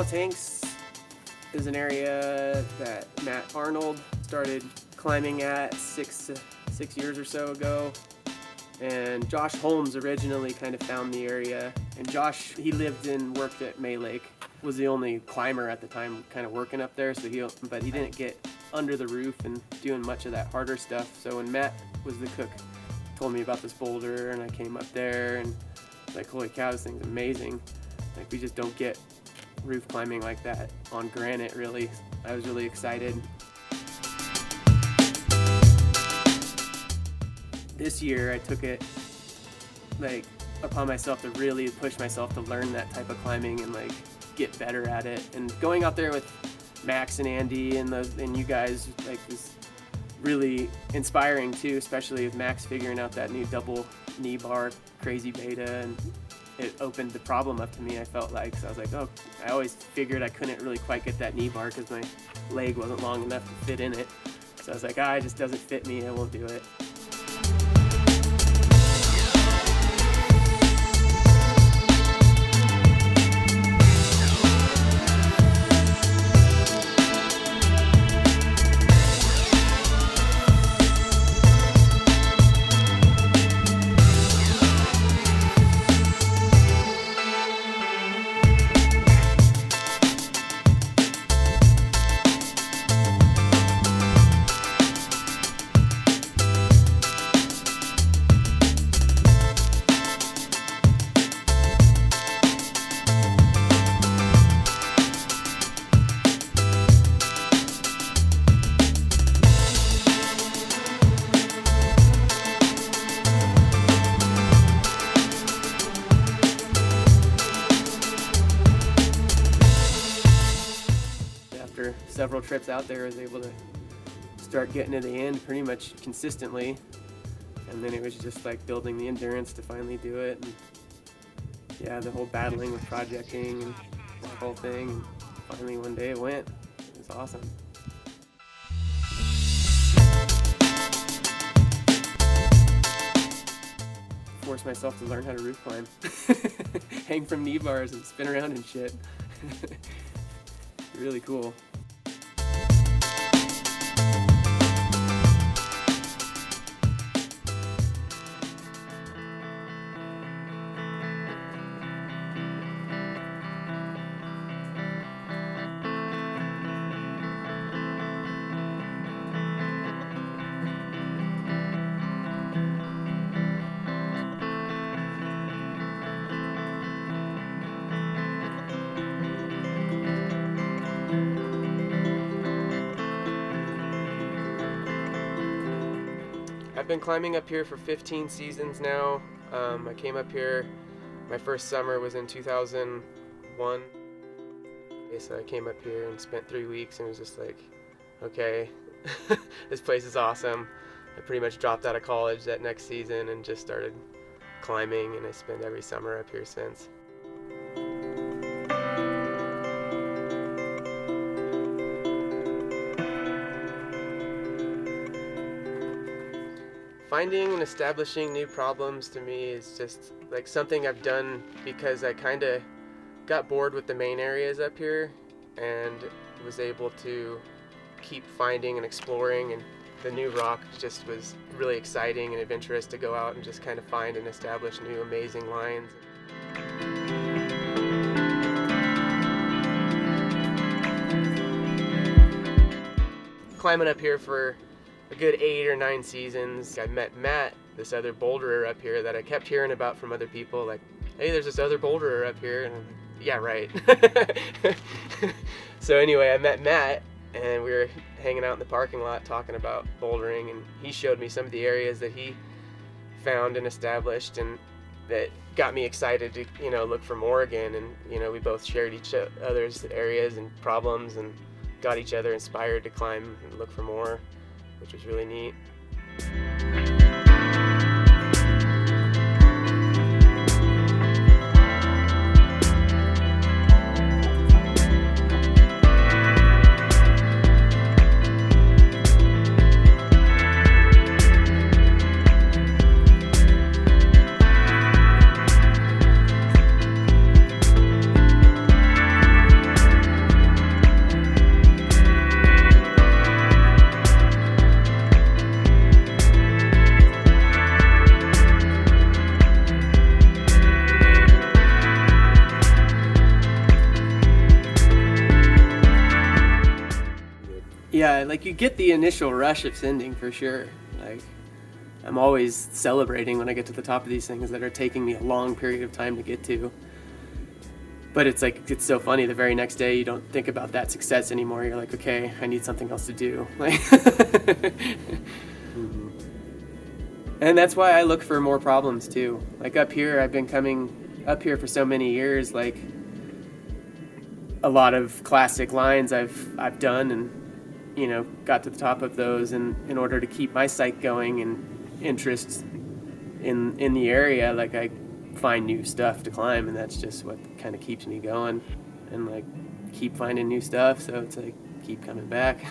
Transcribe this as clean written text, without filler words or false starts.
Well, Tanks is an area that Matt Arnold started climbing at six years or so ago. And Josh Holmes originally kind of found the area. And Josh, he lived and worked at May Lake, was the only climber at the time kind of working up there. But he didn't get under the roof and doing much of that harder stuff. So when Matt was the cook, told me about this boulder, and I came up there and like, holy cow, this thing's amazing. Like, we just don't get roof climbing like that on granite, really. I was really excited. This year I took it like upon myself to really push myself to learn that type of climbing and like get better at it. And going out there with Max and Andy and you guys like was really inspiring too, especially with Max figuring out that new double knee bar crazy beta, and it opened the problem up to me, I felt like. So I was like, oh, I always figured I couldn't really quite get that knee bar because my leg wasn't long enough to fit in it. So I was like, it just doesn't fit me, I won't do it. After several trips out there, I was able to start getting to the end pretty much consistently, and then it was just like building the endurance to finally do it. And yeah, the whole battling with projecting and that whole thing, and finally one day it went. It was awesome. Forced myself to learn how to roof climb. Hang from knee bars and spin around and shit. Really cool. I've been climbing up here for 15 seasons now. I came up here, my first summer was in 2001. So I came up here and spent 3 weeks and was just like, okay, this place is awesome. I pretty much dropped out of college that next season and just started climbing, and I spent every summer up here since. Finding and establishing new problems to me is just like something I've done because I kind of got bored with the main areas up here and was able to keep finding and exploring, and the new rock just was really exciting and adventurous to go out and just kind of find and establish new amazing lines. Climbing up here for a good 8 or 9 seasons. I met Matt, this other boulderer up here that I kept hearing about from other people, like, hey, there's this other boulderer up here, and I'm like, yeah, right. So anyway, I met Matt, and we were hanging out in the parking lot talking about bouldering, and he showed me some of the areas that he found and established, and that got me excited to, look for more again. And, we both shared each other's areas and problems and got each other inspired to climb and look for more, which was really neat. like you get the initial rush of sending for sure. Like I'm always celebrating when I get to the top of these things that are taking me a long period of time to get to. But it's like, it's so funny, the very next day you don't think about that success anymore. You're like, okay, I need something else to do. Like Mm-hmm. And that's why I look for more problems too. Like up here, I've been coming up here for so many years, like a lot of classic lines I've done and, you know, got to the top of those, and in order to keep my psyche going and interest in the area, like I find new stuff to climb, and that's just what kind of keeps me going, and like keep finding new stuff, so it's like keep coming back.